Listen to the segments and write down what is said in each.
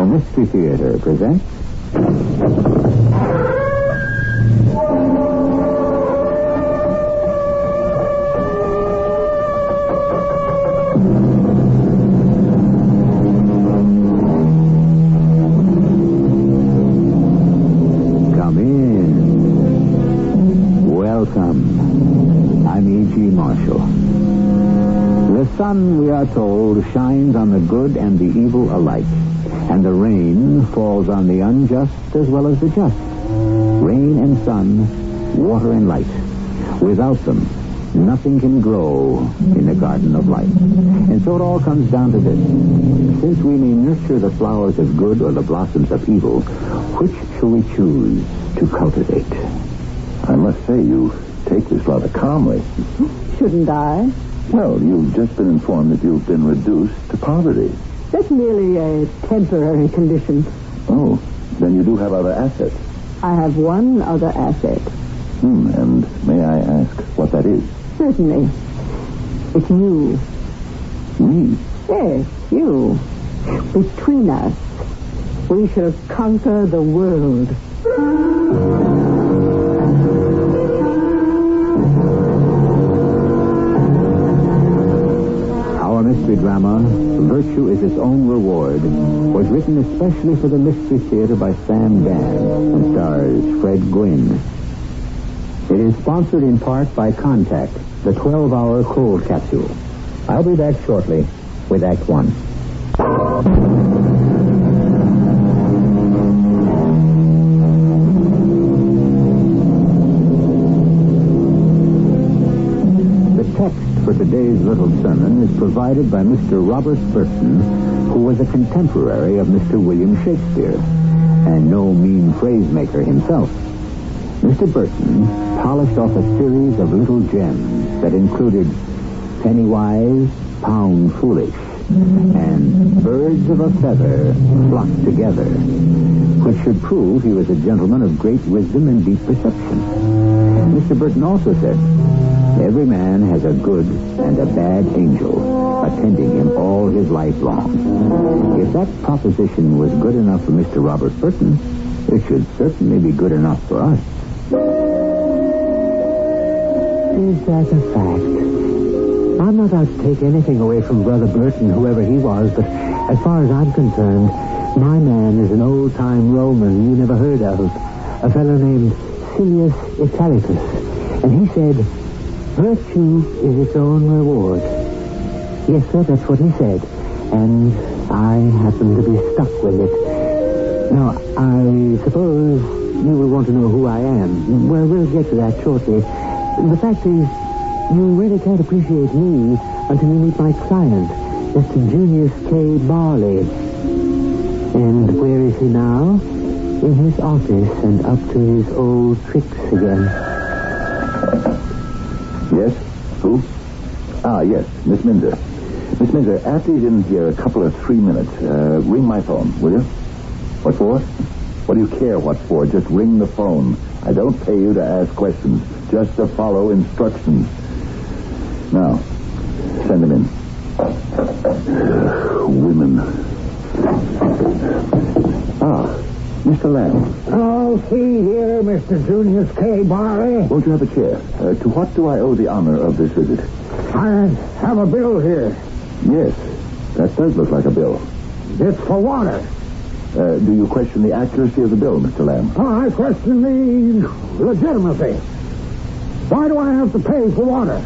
Mystery Theater presents... Come in. Welcome. I'm E.G. Marshall. The sun, we are told, shines on the good and the evil alike. And the rain falls on the unjust as well as the just. Rain and sun, water and light. Without them, nothing can grow in the garden of life. And so it all comes down to this. Since we may nurture the flowers of good or the blossoms of evil, which shall we choose to cultivate? I must say, you take this rather calmly. Shouldn't I? Well, you've just been informed that you've been reduced to poverty. That's merely a temporary condition. Oh, then you do have other assets. I have one other asset. And may I ask what that is? Certainly. It's you. Me? Yes, you. Between us, we shall conquer the world. Our mystery drama, Virtue is Its Own Reward, was written especially for the Mystery Theater by Dann and stars Fred Gwynne. It is sponsored in part by Contact, the 12-hour cold capsule. I'll be back shortly with Act One. The text for today's little sermon is provided by Mr. Robert Burton, who was a contemporary of Mr. William Shakespeare, and no mean phrase maker himself. Mr. Burton polished off a series of little gems that included penny wise, pound foolish, and birds of a feather flocked together, which should prove he was a gentleman of great wisdom and deep perception. Mr. Burton also said, every man has a good and a bad angel attending him all his life long. If that proposition was good enough for Mr. Robert Burton, it should certainly be good enough for us. Is that a fact? I'm not out to take anything away from Brother Burton, whoever he was, but as far as I'm concerned, my man is an old-time Roman you never heard of, a fellow named Silius Italicus, and he said, virtue is its own reward. Yes, sir, that's what he said, and I happen to be stuck with it. Now, I suppose you will want to know who I am. Well, we'll get to that shortly. The fact is, you really can't appreciate me until you meet my client, Mr. Junius K. Barley. And where is he now? In his office and up to his old tricks again. Yes? Who? Ah, yes, Miss Minzer. Miss Minzer, after he's in here a couple of 3 minutes, ring my phone, will you? What for? What do you care what for? Just ring the phone. I don't pay you to ask questions, just to follow instructions. Now, send him in. Women. Ah, Mr. Lamb. Oh, see here, Mr. Junius K. Barley. Won't you have a chair? To what do I owe the honor of this visit? I have a bill here. Yes, that does look like a bill. It's for water. Do you question the accuracy of the bill, Mr. Lamb? Oh, I question the legitimacy. Why do I have to pay for water?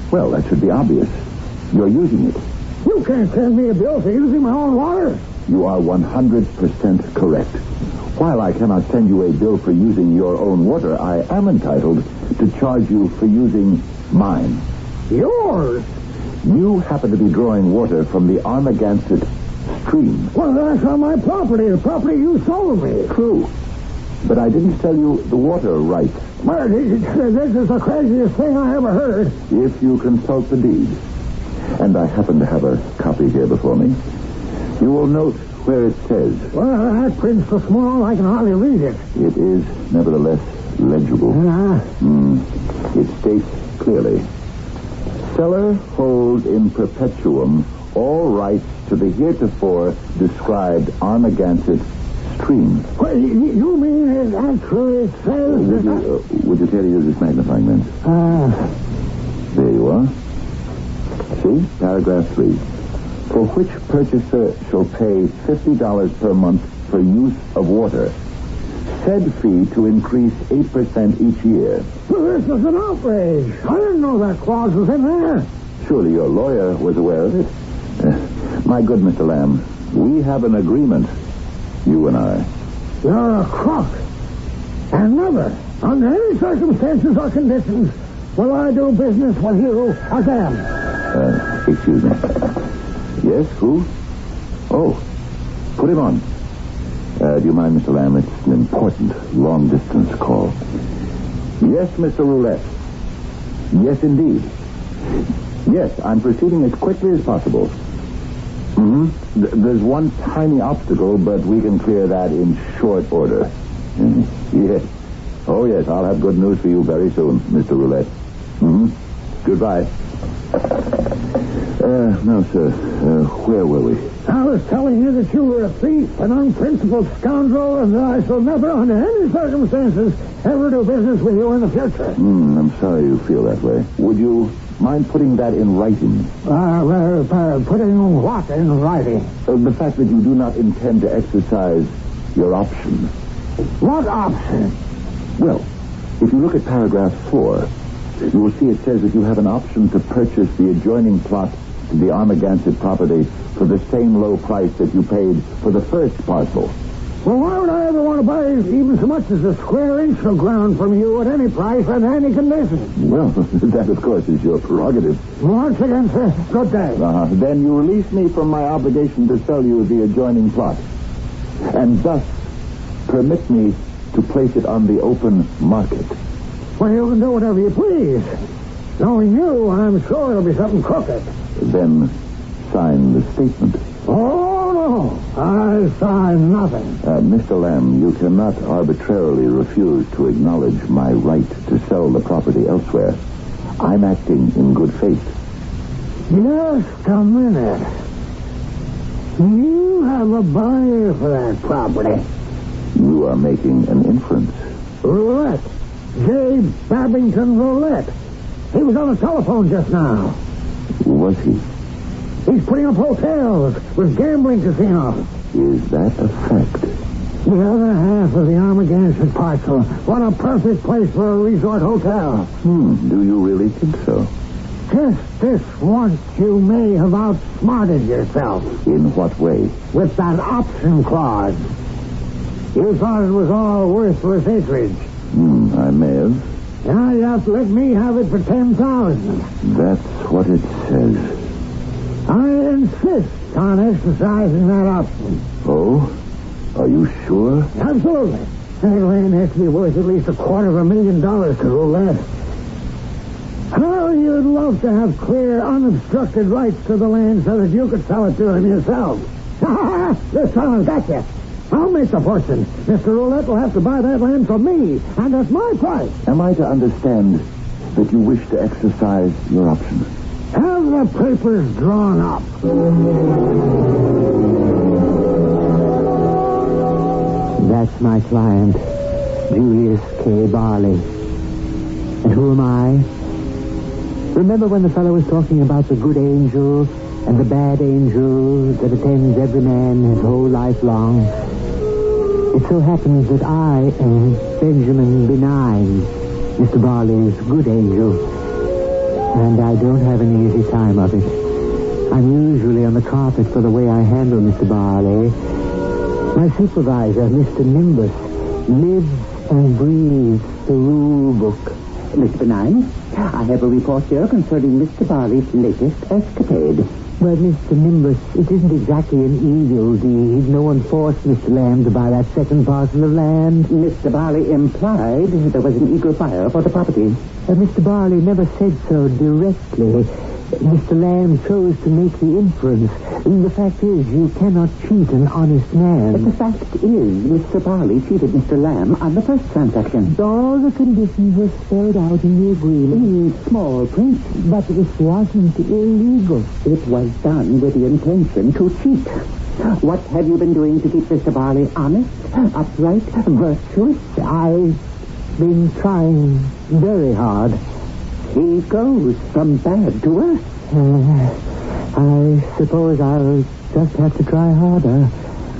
Well, that should be obvious. You're using it. You can't send me a bill for using my own water. You are 100% correct. While I cannot send you a bill for using your own water, I am entitled to charge you for using mine. Yours? You happen to be drawing water from the Armagansett stream. Well, that's on my property, the property you sold me. True. But I didn't sell you the water rights. Well, this is the craziest thing I ever heard. If you consult the deed, and I happen to have a copy here before me, you will note where it says. Well, that print's so small I can hardly read it. It is, nevertheless, legible. It states clearly, seller holds in perpetuum all rights to the heretofore described Armagansett stream. Well, you mean it actually says... Would you care to use this magnifying lens? There you are. See? Paragraph 3. For which purchaser shall pay $50 per month for use of water. Said fee to increase 8% each year. Well, this is an outrage. I didn't know that clause was in there. Surely your lawyer was aware of it. My good Mr. Lamb, we have an agreement, you and I. You're a crook. And never, under any circumstances or conditions, will I do business with you again. Excuse me. Yes, who? Oh, put him on. Do you mind, Mr. Lamb? It's an important long-distance call. Yes, Mr. Roulette. Yes, indeed. Yes, I'm proceeding as quickly as possible. There's one tiny obstacle, but we can clear that in short order. Yes. Oh, yes, I'll have good news for you very soon, Mr. Roulette. Goodbye. No, sir. Where were we? I was telling you that you were a thief, an unprincipled scoundrel, and that I shall never, under any circumstances, ever do business with you in the future. I'm sorry you feel that way. Would you mind putting that in writing? Putting what in writing? The fact that you do not intend to exercise your option. What option? Well, if you look at paragraph 4, you will see it says that you have an option to purchase the adjoining plot to the Armagansett property for the same low price that you paid for the first parcel. Well, why would I ever want to buy even so much as a square inch of ground from you at any price and any condition? Well, that, of course, is your prerogative. Once again, sir, good day. Then you release me from my obligation to sell you the adjoining plot, and thus permit me to place it on the open market. Well, you can do whatever you please. Knowing you, I'm sure it'll be something crooked. Then sign the statement. Oh, no. I sign nothing. Mr. Lamb, you cannot arbitrarily refuse to acknowledge my right to sell the property elsewhere. I'm acting in good faith. Just a minute. You have a buyer for that property. You are making an inference. Roulette. J. Babington Roulette. He was on the telephone just now. Was he? He's putting up hotels with gambling casinos. Is that a fact? The other half of the Armagansett parcel. What a perfect place for a resort hotel. Do you really think so? Just this once you may have outsmarted yourself. In what way? With that option clause. You thought it was all worthless acreage. I may have. Now you have to let me have it for $10,000. That's what it says. I insist on exercising that option. Oh? Are you sure? Absolutely. That land has to be worth at least $250,000 to Roulette. How you'd love to have clear, unobstructed rights to the land so that you could sell it to him yourself. This fellow's got you. I'll make the fortune. Mr. Roulette will have to buy that land from me, and at my price. Am I to understand that you wish to exercise your option? Have the papers drawn up. That's my client, Julius K. Barley. And who am I? Remember when the fellow was talking about the good angel and the bad angel that attends every man his whole life long? It so happens that I am Benjamin Benign, Mr. Barley's good angel. And I don't have an easy time of it. I'm usually on the carpet for the way I handle Mr. Barley. My supervisor, Mr. Nimbus, lives and breathes the rule book. Mr. Benign, I have a report here concerning Mr. Barley's latest escapade. Well, Mr. Nimbus, it isn't exactly an evil deed. No one forced Mr. Lamb to buy that second parcel of land. Mr. Barley implied there was an eager buyer for the property. Mr. Barley never said so directly. Mr. Lamb chose to make the inference. The fact is, you cannot cheat an honest man. But the fact is, Mr. Barley cheated Mr. Lamb on the first transaction. All the conditions were spelled out in the agreement. In small print. But it wasn't illegal. It was done with the intention to cheat. What have you been doing to keep Mr. Barley honest, upright, virtuous? I've been trying very hard. He goes from bad to worse. I suppose I'll just have to try harder.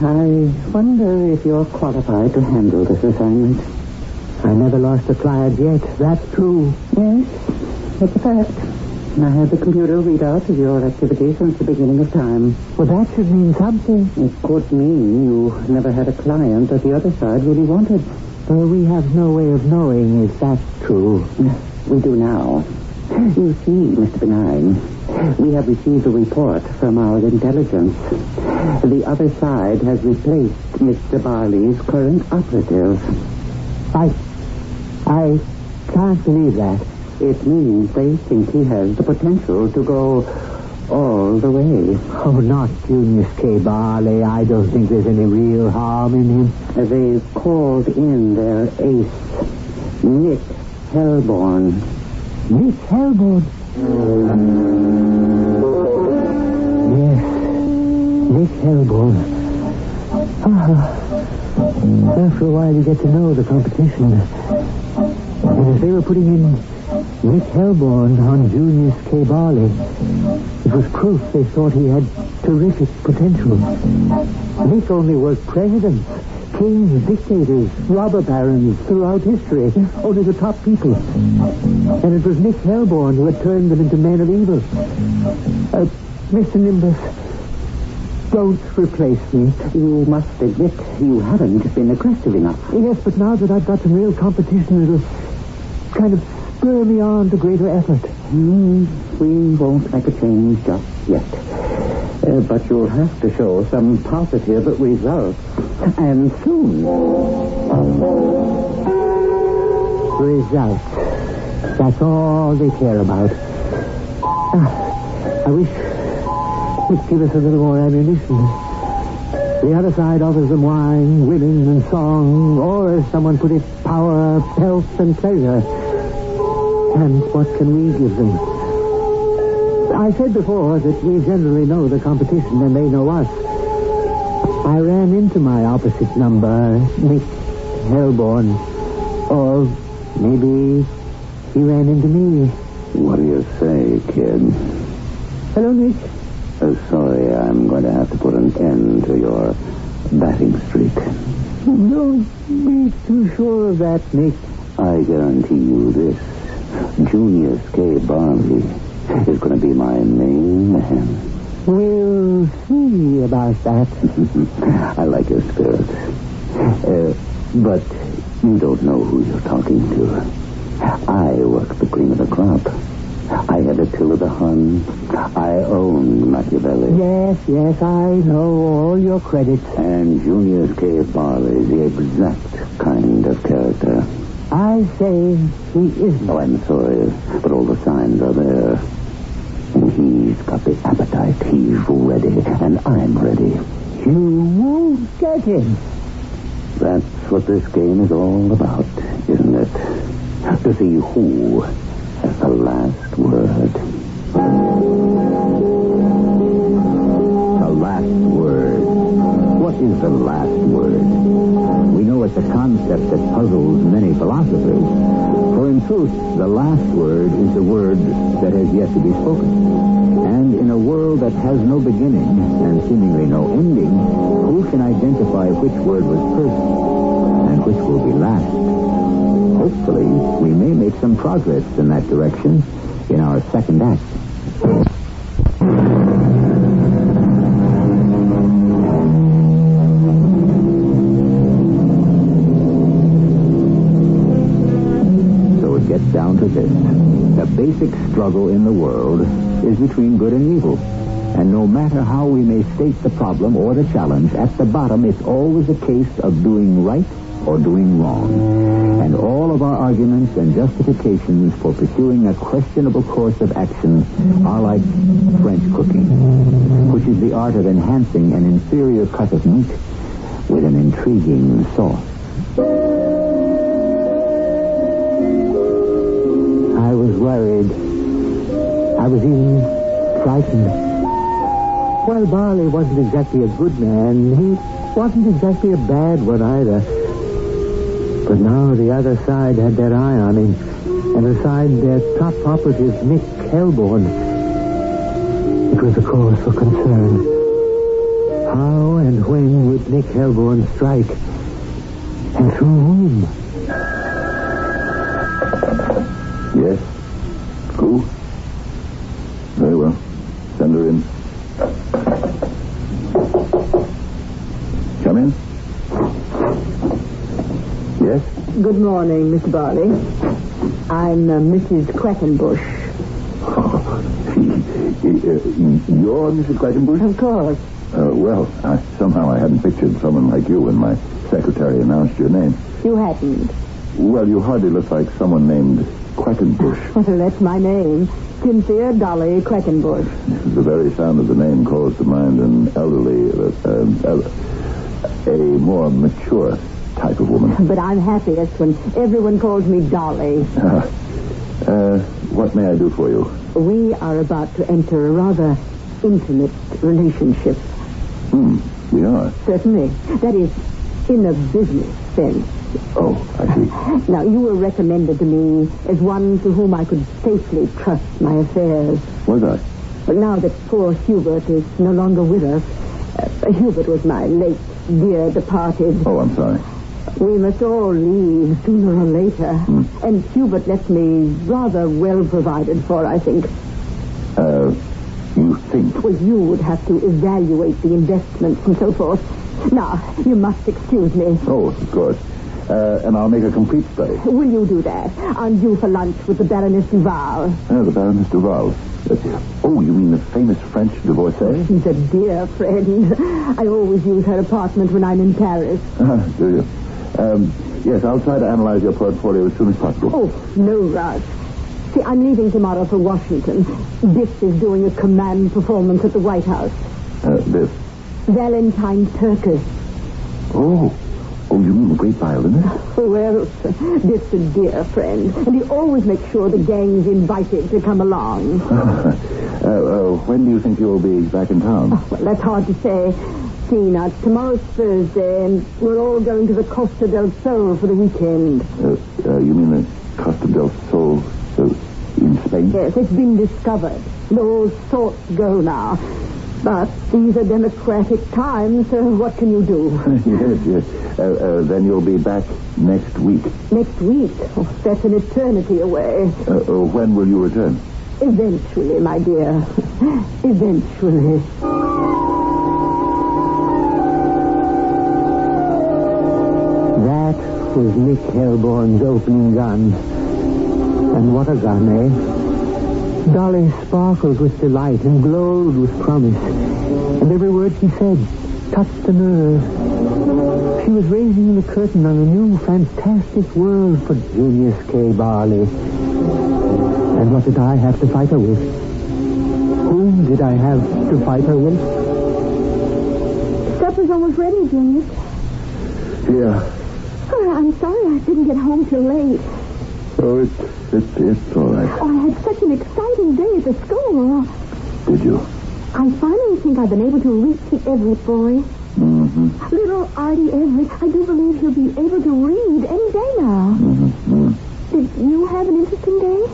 I wonder if you're qualified to handle this assignment. I never lost a client yet. That's true. Yes, that's a fact. I had the computer readout of your activity since the beginning of time. Well, that should mean something. It could mean you never had a client that the other side really wanted. We have no way of knowing if that's true. We do now. You see, Mr. Benign, we have received a report from our intelligence. The other side has replaced Mr. Barley's current operative. I can't believe that. It means they think he has the potential to go all the way. Oh, not Junius K. Barley. I don't think there's any real harm in him. They've called in their ace, Nick Hellborn. Nick Hellborn? Yes, Nick Hellborn. After a while you get to know the competition. And if they were putting in Nick Hellborn on Junius K. Barley, it was proof they thought he had terrific potential. Nick only worked presidents, kings, dictators, robber barons throughout history. Only the top people. And it was Nick Hellborn who had turned them into men of evil. Mr. Nimbus, don't replace me. You must admit you haven't been aggressive enough. Yes, but now that I've got some real competition, it'll kind of spur me on to greater effort. We won't make a change just yet. But you'll have to show some positive results. And soon. Results. That's all they care about. I wish they'd give us a little more ammunition. The other side offers them wine, women, and song, or, as someone put it, power, health, and pleasure. And what can we give them? I said before that we generally know the competition and they know us. I ran into my opposite number, Nick Hellborn. Or maybe he ran into me. What do you say, kid? Hello, Nick. Sorry, I'm going to have to put an end to your batting streak. Don't be too sure of that, Nick. I guarantee you this. Junius K. Barley is going to be my main man. We'll see about that. I like your spirit. But you don't know who you're talking to. I work the cream of the crop. I had a till of the Hun. I owned Machiavelli. Yes, I know all your credits. And Junius K. Barley is the exact kind of character. I say he isn't. Oh, I'm sorry, but all the signs are there. And he's got the appetite. He's ready, and I'm ready. You won't get him. That's what this game is all about, isn't it? To see who has the last word. The last word. What is the last word? We know it's a concept that puzzles many philosophers. For in truth, the last word is the word that has yet to be spoken. And in a world that has no beginning and seemingly no ending, who can identify which word was first and which will be last? Hopefully, we may make some progress in that direction in our second act. Down to this. The basic struggle in the world is between good and evil. And no matter how we may state the problem or the challenge, at the bottom it's always a case of doing right or doing wrong. And all of our arguments and justifications for pursuing a questionable course of action are like French cooking, which is the art of enhancing an inferior cut of meat with an intriguing sauce. I was worried. I was even frightened. Well, Barley wasn't exactly a good man. He wasn't exactly a bad one either. But now the other side had their eye on him, and aside their top operative, Nick Helborn. It was a cause for concern. How and when would Nick Helborn strike? And through whom? Yes? Who? Very well. Send her in. Come in. Yes? Good morning, Mr. Barley. I'm Mrs. Quackenbush. You're Mrs. Quackenbush? Of course. Well, somehow I hadn't pictured someone like you when my secretary announced your name. You hadn't. Well, you hardly look like someone named Quackenbush. Well, that's my name. Cynthia Dolly Quackenbush. The very sound of the name calls to mind an elderly, a more mature type of woman. But I'm happiest when everyone calls me Dolly. What may I do for you? We are about to enter a rather intimate relationship. We are? Certainly. That is, in a business sense. Oh, I see. Now, you were recommended to me as one to whom I could safely trust my affairs. Was I? But now that poor Hubert is no longer with us, Hubert was my late dear departed. Oh, I'm sorry. We must all leave sooner or later. And Hubert left me rather well provided for, I think. You think? Well, you would have to evaluate the investments and so forth. Now, you must excuse me. Oh, of course. And I'll make a complete study. Will you do that? I'm due for lunch with the Baroness Duval. The Baroness Duval. Oh, you mean the famous French divorcee? She's a dear friend. I always use her apartment when I'm in Paris. Do you? Yes, I'll try to analyze your portfolio as soon as possible. Oh, no rush. See, I'm leaving tomorrow for Washington. Biff is doing a command performance at the White House. Biff? Valentine Turkus. Oh, you mean the great violinist? Well, Biff's a dear friend, and he always makes sure the gang's invited to come along. When do you think you'll be back in town? Oh, well, that's hard to say. See, now, tomorrow's Thursday, and we're all going to the Costa del Sol for the weekend. You mean the Costa del Sol in Spain? Yes, it's been discovered. And all sorts go now. But these are democratic times, so what can you do? Yes. Then you'll be back next week. Next week? Oh, that's an eternity away. When will you return? Eventually, my dear. Eventually. That was Nick Helborn's opening gun. And what a gun, eh? Dolly sparkled with delight and glowed with promise. And every word she said touched the nerve. She was raising the curtain on a new, fantastic world for Junius K. Barley. And what did I have to fight her with? Whom did I have to fight her with? Supper's almost ready, Junius. Yeah. Oh, I'm sorry I didn't get home till late. Oh, it's all right. Oh, I had such an exciting day at the school. Did you? I finally think I've been able to reach the Everett boy. Mm-hmm. Little Artie Everett, I do believe he'll be able to read any day now. Mm-hmm. Did you have an interesting day?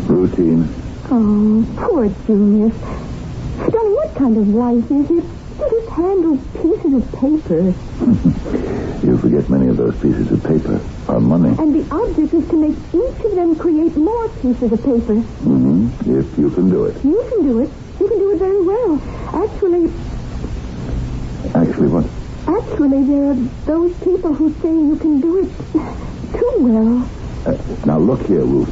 Routine. Oh, poor Junius. Darling, what kind of life is it? You just handle pieces of paper. You forget many of those pieces of paper are money. And the object is to make each of them create more pieces of paper. Mm-hmm. If you can do it. You can do it. You can do it very well. Actually, what? Actually, there are those people who say you can do it too well. Now, look here, Ruth.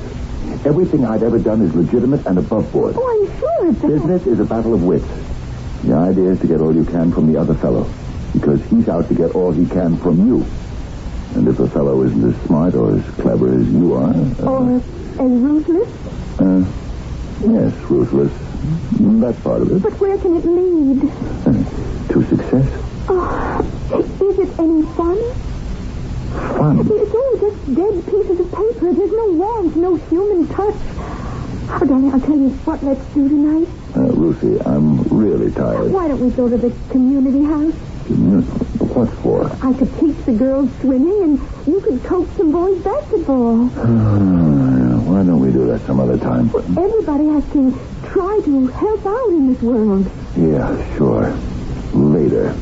Everything I've ever done is legitimate and above board. Oh, I'm sure it's Business is a battle of wits. The idea is to get all you can from the other fellow, because he's out to get all he can from you. And if the fellow isn't as smart or as clever as you are... or as ruthless? Yes, ruthless. That's part of it. But where can it lead? To success. Oh, is it any fun? Fun? It's all just dead pieces of paper. There's no warmth, no human touch. Oh, darling, I'll tell you what let's do tonight. Lucy, I'm really tired. Why don't we go to the community house? What for? I could teach the girls swimming, and you could coach some boys basketball. Why don't we do that some other time? Everybody has to try to help out in this world. Yeah, sure. Later.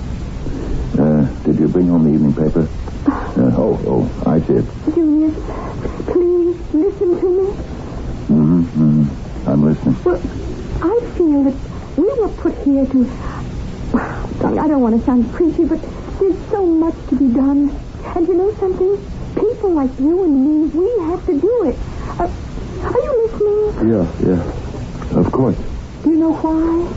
Did you bring home the evening paper? I see it. Junius, please listen to me. I'm listening. Well, I feel that we were put here to... I don't want to sound preachy, but there's so much to be done. And you know something? People like you and me, we have to do it. Are you listening? Yeah. Of course. Do you know why?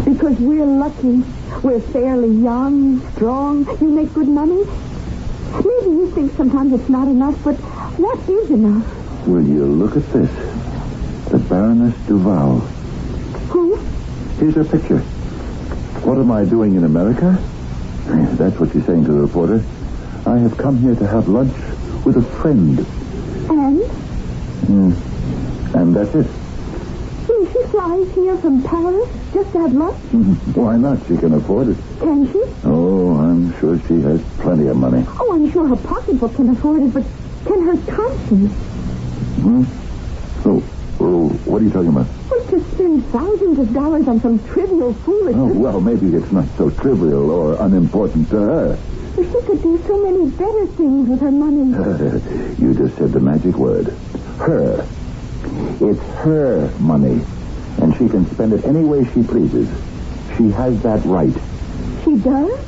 Because we're lucky. We're fairly young, strong. You make good money. Maybe you think sometimes it's not enough, but what is enough? Will you look at this? The Baroness Duval. Who? Here's her picture. What am I doing in America? That's what she's saying to the reporter. I have come here to have lunch with a friend. And? And that's it. She flies here from Paris just to have lunch? Why not? She can afford it. Can she? Oh, I'm sure she has plenty of money. Oh, I'm sure her pocketbook can afford it, but can her conscience? Oh, what are you talking about? Well, to spend thousands of dollars on some trivial foolishness. Oh, well, maybe it's not so trivial or unimportant to her. She could do so many better things with her money. You just said the magic word. Her. It's her money. And she can spend it any way she pleases. She has that right. She does?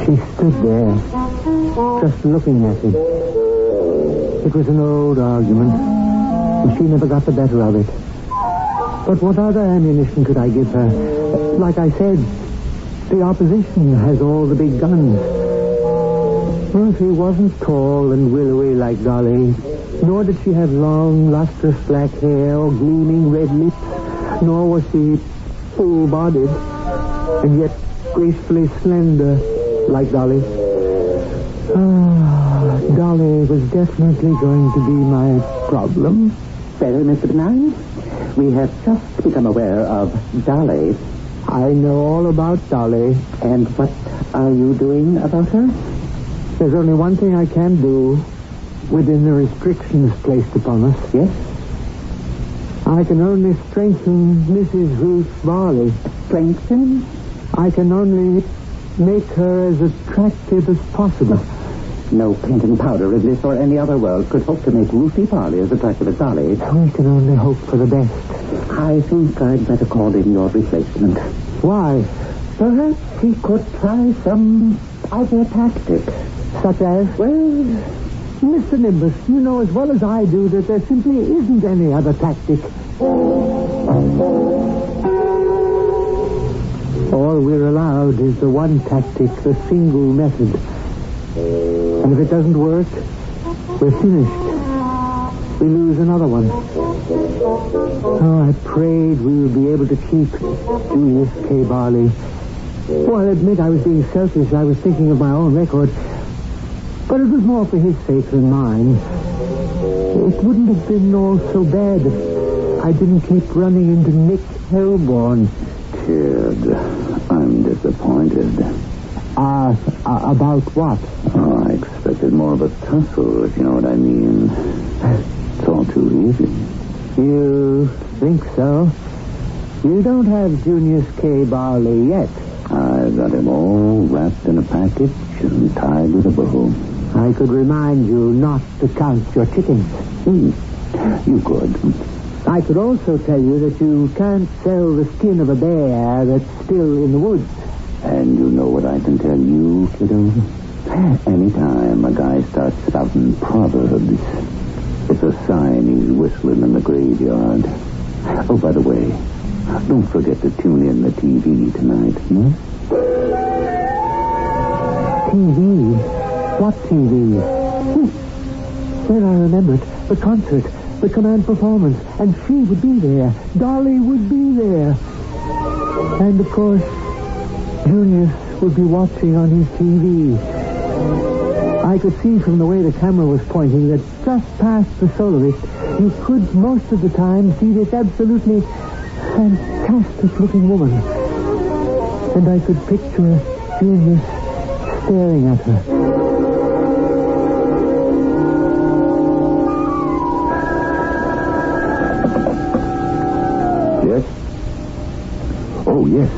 She stood there, just looking at him. It was an old argument, and she never got the better of it. But what other ammunition could I give her? Like I said, the opposition has all the big guns. Well, she wasn't tall and willowy like Dolly, nor did she have long, lustrous black hair or gleaming red lips, nor was she full-bodied, and yet gracefully slender like Dolly. Dolly was definitely going to be my problem. Well, Mr. Benign, we have just become aware of Dolly. I know all about Dolly. And what are you doing about her? There's only one thing I can do within the restrictions placed upon us. Yes? I can only strengthen Mrs. Ruth Varley. Strengthen? I can only make her as attractive as possible. No paint and powder in this or any other world could hope to make Ruthie Varley as attractive as Dolly. We can only hope for the best. I think I'd better call in your replacement. Why? Perhaps he could try some other tactic. Such as? Well, Mr. Nimbus, you know as well as I do that there simply isn't any other tactic. All we're allowed is the one tactic, the single method. And if it doesn't work, we're finished. We lose another one. Oh, I prayed we would be able to keep Julius K. Barley. Oh, I'll admit I was being selfish. I was thinking of my own record. But it was more for his sake than mine. It wouldn't have been all so bad if I didn't keep running into Nick Helborn. Kid, I'm disappointed. About what? Oh, I expected more of a tussle, if you know what I mean. It's all too easy. You think so? You don't have Junius K. Barley yet. I've got him all wrapped in a package and tied with a bow. I could remind you not to count your chickens. You could. I could also tell you that you can't sell the skin of a bear that's still in the woods. And you know what I can tell you, kiddo? Anytime a guy starts spouting proverbs, it's a sign he's whistling in the graveyard. Oh, by the way, don't forget to tune in the TV tonight, TV? What TV? Then I remembered the concert, the command performance, and she would be there. Dolly would be there. And, of course, Junius would be watching on his TV. I could see from the way the camera was pointing that just past the soloist, you could most of the time see this absolutely fantastic-looking woman. And I could picture Junius staring at her. Yes? Oh, yes.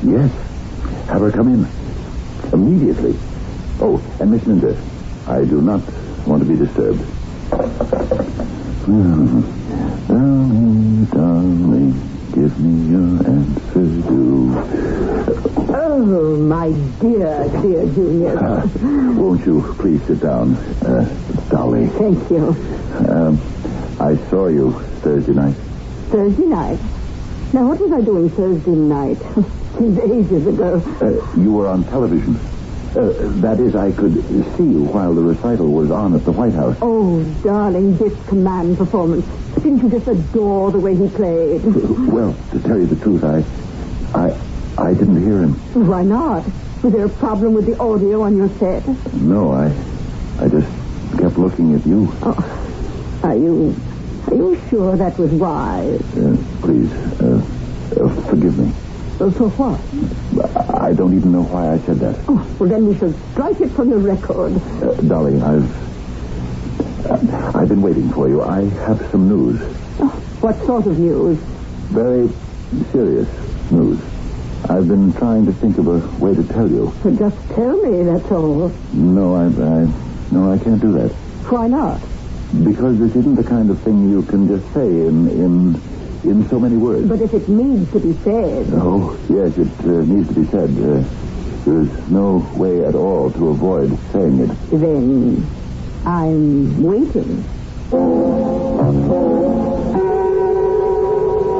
Yes. Have her come in. Immediately. Oh, and Miss Minder, I do not want to be disturbed. Darling, darling, give me your answer, do. Oh, my dear Junior. Won't you please sit down, Dolly? Thank you. I saw you Thursday night. Thursday night? Now, what was I doing Thursday night? Seems ages ago. You were on television. That is, I could see you while the recital was on at the White House. Oh, darling, this command performance. Didn't you just adore the way he played? Well, to tell you the truth, I didn't hear him. Why not? Was there a problem with the audio on your set? No, I just kept looking at you. Oh, are you sure that was wise? Please, forgive me. For what? I don't even know why I said that. Oh, well, then we shall strike it from the record. Dolly, I've been waiting for you. I have some news. Oh, what sort of news? Very serious news. I've been trying to think of a way to tell you. Well, just tell me, that's all. No, I can't do that. Why not? Because this isn't the kind of thing you can just say in so many words. But if it needs to be said... Oh, yes, it needs to be said. There's no way at all to avoid saying it. Then I'm waiting.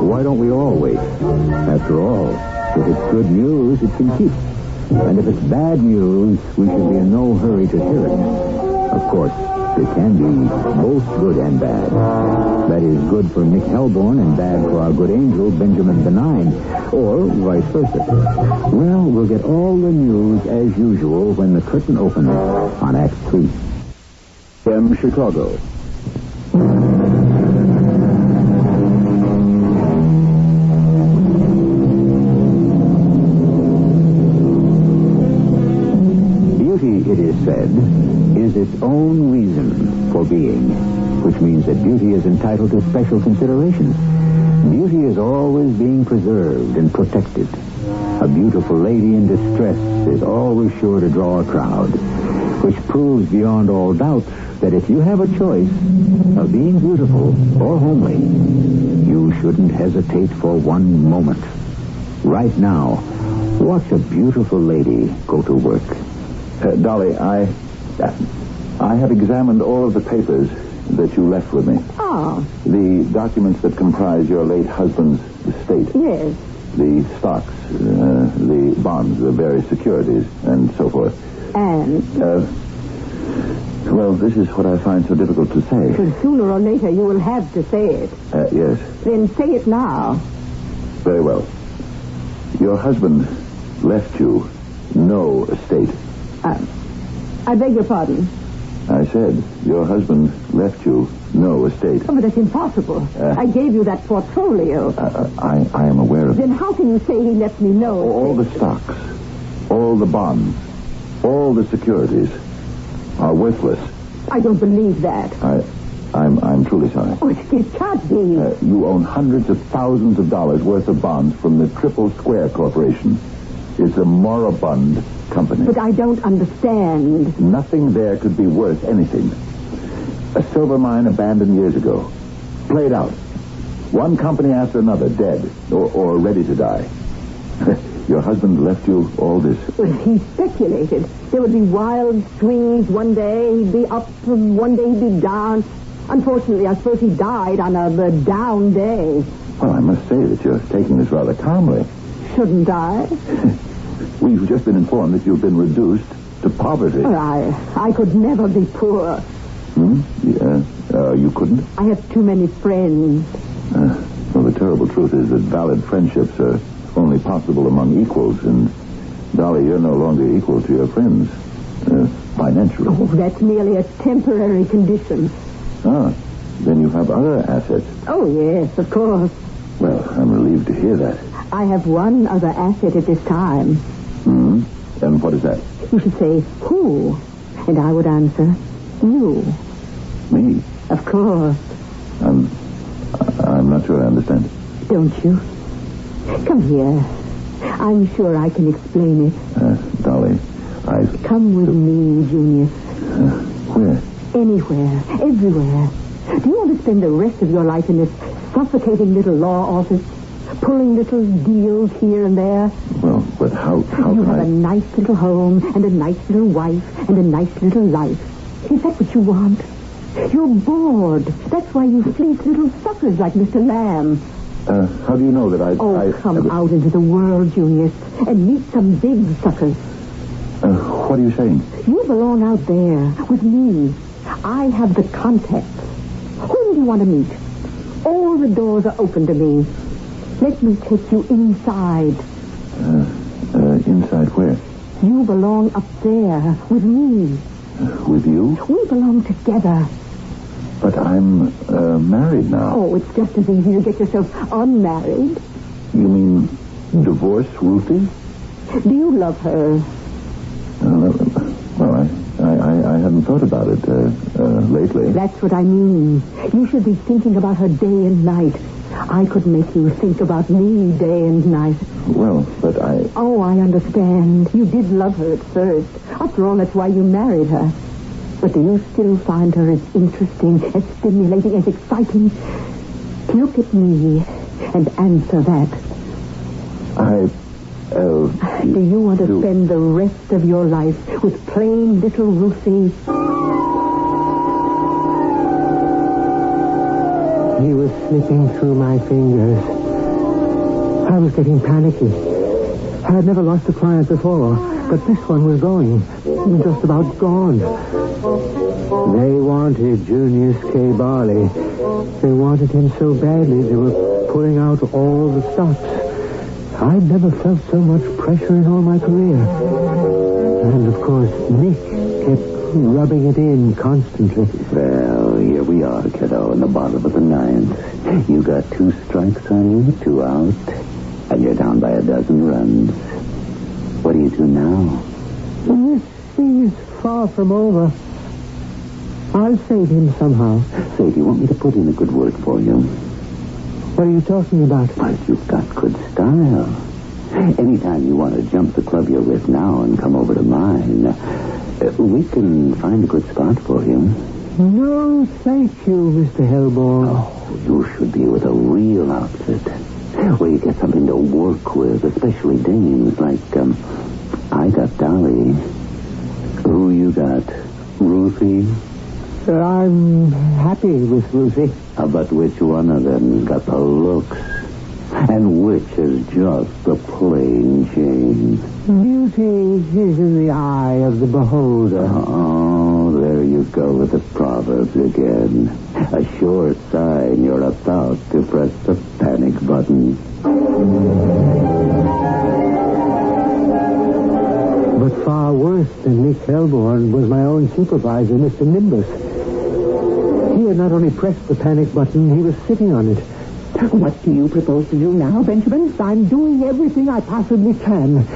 Why don't we all wait? After all, if it's good news, it can keep. And if it's bad news, we should be in no hurry to hear it. Of course, it can be both good and bad. That is, good for Nick Helborn and bad for our good angel, Benjamin Benign, or vice versa. Well, we'll get all the news as usual when the curtain opens on Act 3. From Chicago. Beauty, it is said, is its own reason for being, which means that beauty is entitled to special consideration. Beauty is always being preserved and protected. A beautiful lady in distress is always sure to draw a crowd, which proves beyond all doubt that if you have a choice of being beautiful or homely, you shouldn't hesitate for one moment. Right now, watch a beautiful lady go to work. Dolly, I have examined all of the papers that you left with me. Oh. The documents that comprise your late husband's estate. Yes. The stocks, the bonds, the various securities, and so forth. And? Well, this is what I find so difficult to say. Well, sooner or later you will have to say it. Yes. Then say it now. Very well. Your husband left you no estate. I beg your pardon. I said your husband left you no estate. Oh, but that's impossible. I gave you that portfolio. I am aware of it. Then how can you say he left me no estate? All the stocks, all the bonds, all the securities are worthless. I don't believe that. I'm truly sorry. Oh, it can't be. You own hundreds of thousands of dollars worth of bonds from the Triple Square Corporation. It's a moribund company. But I don't understand. Nothing there could be worth anything. A silver mine abandoned years ago. Played out. One company after another dead or ready to die. your husband left you all this? Well, he speculated. There would be wild swings. One day he'd be up, and one day he'd be down. Unfortunately, I suppose he died on a down day. Well, I must say that you're taking this rather calmly. Shouldn't I? We've just been informed that you've been reduced to poverty. Well, I could never be poor. You couldn't? I have too many friends. Well, the terrible truth is that valid friendships are only possible among equals, and, Dolly, you're no longer equal to your friends, financially. Oh, that's merely a temporary condition. Ah, then you have other assets. Oh, yes, of course. Well, I'm relieved to hear that. I have one other asset at this time. Hmm? And what is that? You should say, who? And I would answer, you. Me? Of course. I'm not sure I understand. Don't you? Come here. I'm sure I can explain it. Dolly, Come with me, Junius. Where? Anywhere. Everywhere. Do you want to spend the rest of your life in this suffocating little law office? Pulling little deals here and there? Well, but how You can have a nice little home and a nice little wife and a nice little life. Is that what you want? You're bored. That's why you fleece little suckers like Mr. Lamb. How do you know that Come out into the world, Junius, and meet some big suckers. What are you saying? You belong out there with me. I have the contacts. Whom do you want to meet? All the doors are open to me. Let me take you inside. Inside where? You belong up there with me. With you? We belong together. But I'm married now. Oh, it's just as easy to get yourself unmarried. You mean divorce Ruthie? Do you love her? Well, I haven't thought about it lately. That's what I mean. You should be thinking about her day and night. I could make you think about me day and night. Well, but I... Oh, I understand. You did love her at first. After all, that's why you married her. But do you still find her as interesting, as stimulating, as exciting? Look at me and answer that. Do you want to spend the rest of your life with plain little Ruthie? He was slipping through my fingers. I was getting panicky. I had never lost a client before, but this one was going. Just about gone. They wanted Junius K. Barley. They wanted him so badly they were pulling out all the stops. I'd never felt so much pressure in all my career. And, of course, Nick kept rubbing it in constantly. Well, here we are, kiddo, in the bottom of the ninth. You got 2 strikes on you, 2 out, and you're down by 12 runs. What do you do now? This thing is far from over. I'll save him somehow. Say, do you want me to put in a good word for you? What are you talking about? Well, you've got good style. Anytime you want to jump the club you're with now and come over to mine, we can find a good spot for you. No, thank you, Mr. Hellborn. Oh, you should be with a real outfit, where you get something to work with, especially dames like, I got Dolly. Who you got? Ruthie? I'm happy with Ruthie. But which one of them's got the looks? And which is just the plain Jane? Beauty is in the eye of the beholder. Oh, there you go with the proverbs again. A sure sign you're about to press the panic button. But far worse than Nick Hellborn was my own supervisor, Mr. Nimbus. He had not only pressed the panic button, he was sitting on it. What do you propose to do now, Benjamin? I'm doing everything I possibly can.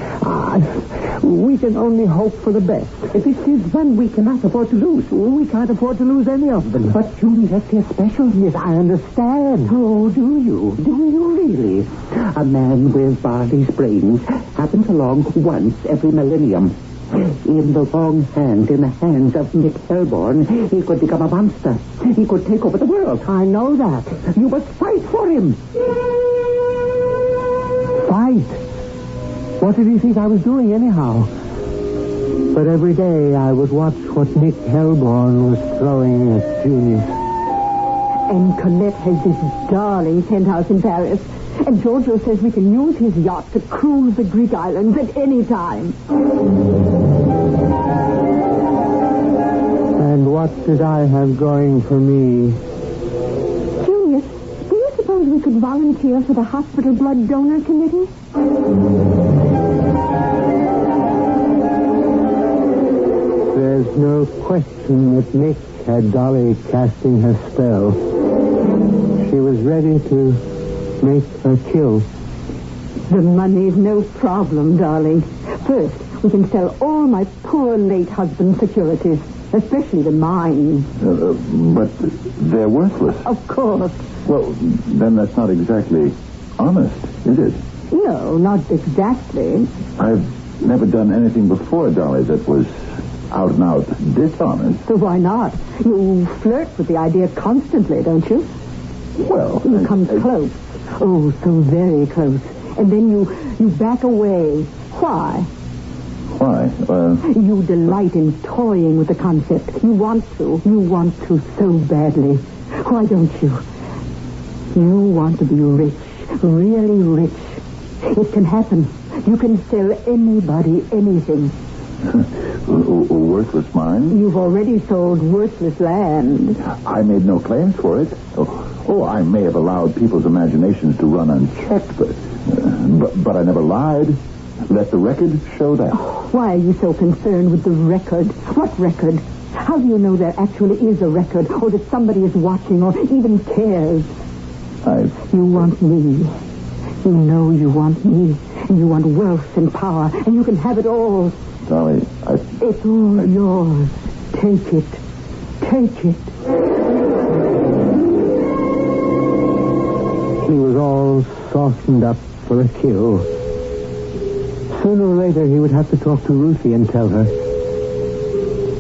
We can only hope for the best. This is one we cannot afford to lose. We can't afford to lose any of them. But Junius is special. Yes, I understand. Oh, do you? Do you really? A man with Barley's brains happens along once every millennium. In the wrong hands, in the hands of Nick Hellborn, he could become a monster. He could take over the world. I know that. You must fight for him. Fight? What did he think I was doing anyhow? But every day I would watch what Nick Helborn was throwing at Junius. And Colette has this darling penthouse in Paris. And Giorgio says we can use his yacht to cruise the Greek islands at any time. And what did I have going for me? Junius, do you suppose we could volunteer for the hospital blood donor committee? There's no question that Nick had Dolly casting her spell. She was ready to make her kill. The money's no problem, darling. First, we can sell all my poor late husband's securities, especially the mines. But they're worthless. Of course. Well, then that's not exactly honest, is it? No, not exactly. I've never done anything before, Dolly, that was out and out dishonest. So why not? You flirt with the idea constantly, don't you? Well, You come close. Oh, so very close. And then you back away. Why? Why? You delight in toying with the concept. You want to so badly. Why don't you? You want to be rich, really rich. It can happen. You can sell anybody anything. Worthless mine? You've already sold worthless land. I made no claims for it. Oh, I may have allowed people's imaginations to run unchecked, but I never lied. Let the record show that. Why are you so concerned with the record? What record? How do you know there actually is a record, or that somebody is watching, or even cares? You want me. You know you want me. And you want wealth and power, and you can have it all. Dolly, It's all yours. Take it. Take it. He was all softened up for a kill. Sooner or later, he would have to talk to Ruthie and tell her.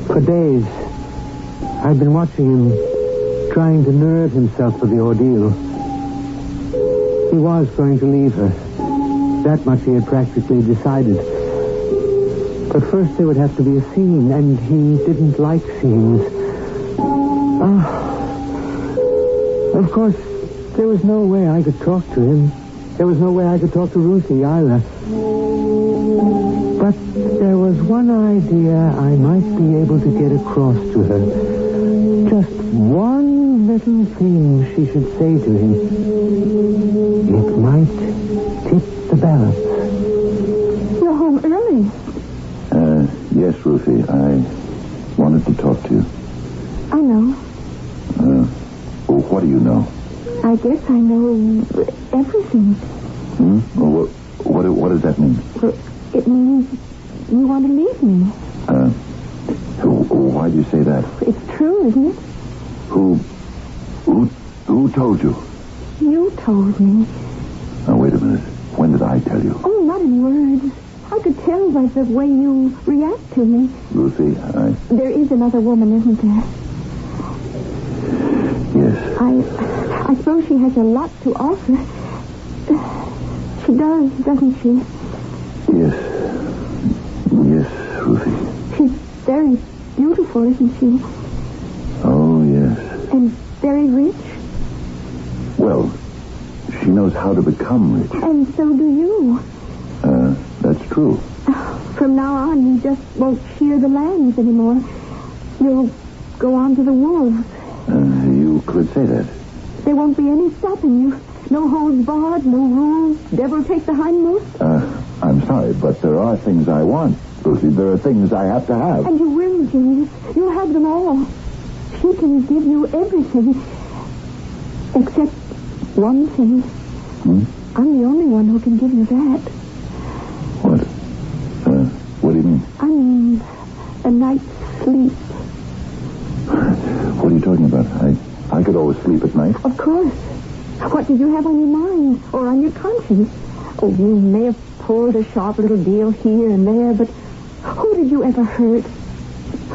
For days, I'd been watching him, trying to nerve himself for the ordeal. He was going to leave her. That much he had practically decided. But first there would have to be a scene, and he didn't like scenes. Of course, there was no way I could talk to him. There was no way I could talk to Ruthie either. But there was one idea I might be able to get across to her. Just one little thing she should say to him. It might tip the balance. You're home early. Yes, Ruthie, I wanted to talk to you. I know. What do you know? I guess I know everything. Well, what does that mean? Well, it means you want to leave me. Why do you say that? It's true, isn't it? Who told you? You told me. Now, wait a minute. When did I tell you? Oh, not in words. I could tell by the way you react to me. Ruthie, There is another woman, isn't there? Yes. I suppose she has a lot to offer. She does, doesn't she? Yes. Yes, Ruthie. She's very beautiful, isn't she? Oh, yes. And very rich. Well, she knows how to become rich. And so do you. That's true. From now on, you just won't shear the lambs anymore. You'll go on to the wolves. You could say that. There won't be any stopping you. No holds barred, no rules. Devil take the hindmost. I'm sorry, but there are things I want, Lucy. There are things I have to have. And you will, Junius. You'll have them all. She can give you everything. Except one thing. I'm the only one who can give you that. What? What do you mean? I mean, a night's sleep. What are you talking about? I could always sleep at night. Of course. What did you have on your mind or on your conscience? Oh, you may have pulled a sharp little deal here and there, but who did you ever hurt?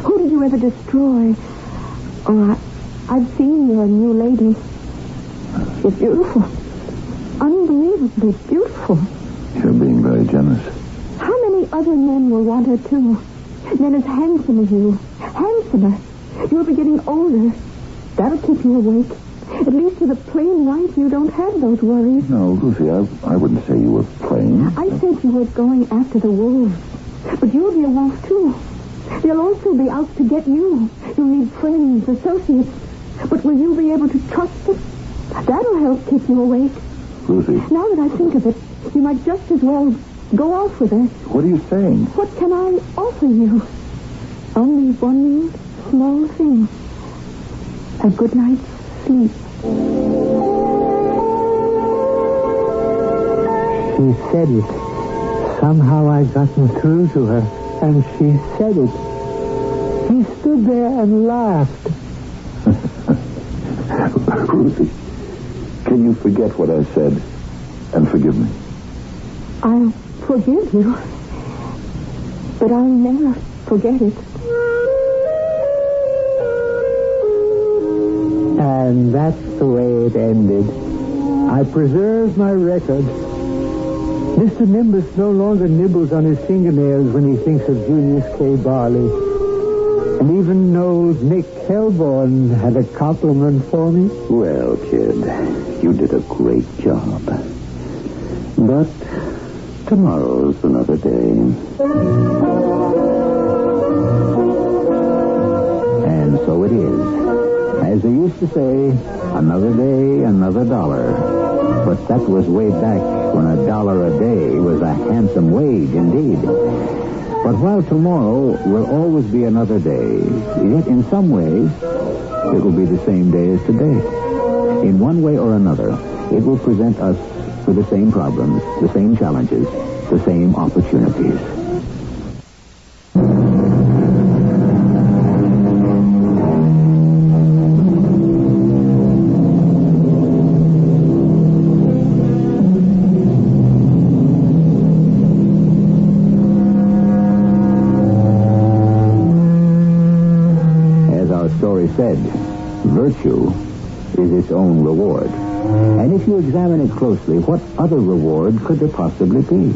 Who did you ever destroy? Oh, I've seen your new lady. She's beautiful. Unbelievably beautiful. You're being very generous. other men will want her, too. Men as handsome as you. Handsomer. You'll be getting older. That'll keep you awake. At least with a plain wife, you don't have those worries. No, Lucy, I wouldn't say you were plain. I said you were going after the wolves. But you'll be a wolf, too. They'll also be out to get you. You'll need friends, associates. But will you be able to trust them? That'll help keep you awake. Lucy. Now that I think of it, you might just as well go off with her. What are you saying? What can I offer you? Only one small thing. A good night's sleep. She said it. Somehow I'd gotten through to her, and she said it. He stood there and laughed. Lucy, can you forget what I said and forgive me? I'll forgive you, but I'll never forget it. And that's the way it ended. I preserved my record. Mr. Nimbus no longer nibbles on his fingernails when he thinks of Julius K. Barley. And even old Nick Helborn had a compliment for me. Well, kid, you did a great job. But tomorrow's another day. And so it is. As they used to say, another day, another dollar. But that was way back when $1 a day was a handsome wage indeed. But while tomorrow will always be another day, yet in some ways, it will be the same day as today. In one way or another, it will present us with the same problems, the same challenges, the same opportunities. Said, virtue is its own reward. And if you examine it closely, what other reward could there possibly be?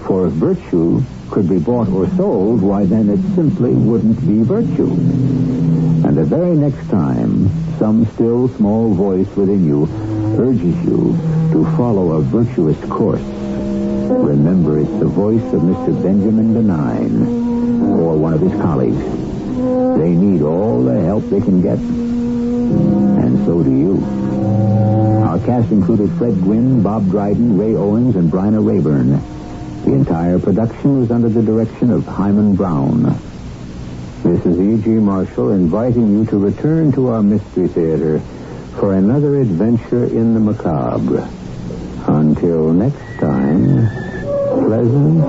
For if virtue could be bought or sold, why then it simply wouldn't be virtue. And the very next time some still small voice within you urges you to follow a virtuous course, remember it's the voice of Mr. Benjamin Benign or one of his colleagues. They need all the help they can get. And so do you. Our cast included Fred Gwynne, Bob Dryden, Ray Owens, and Bryna Raeburn. The entire production was under the direction of Hyman Brown. This is E.G. Marshall inviting you to return to our Mystery Theater for another adventure in the macabre. Until next time, pleasant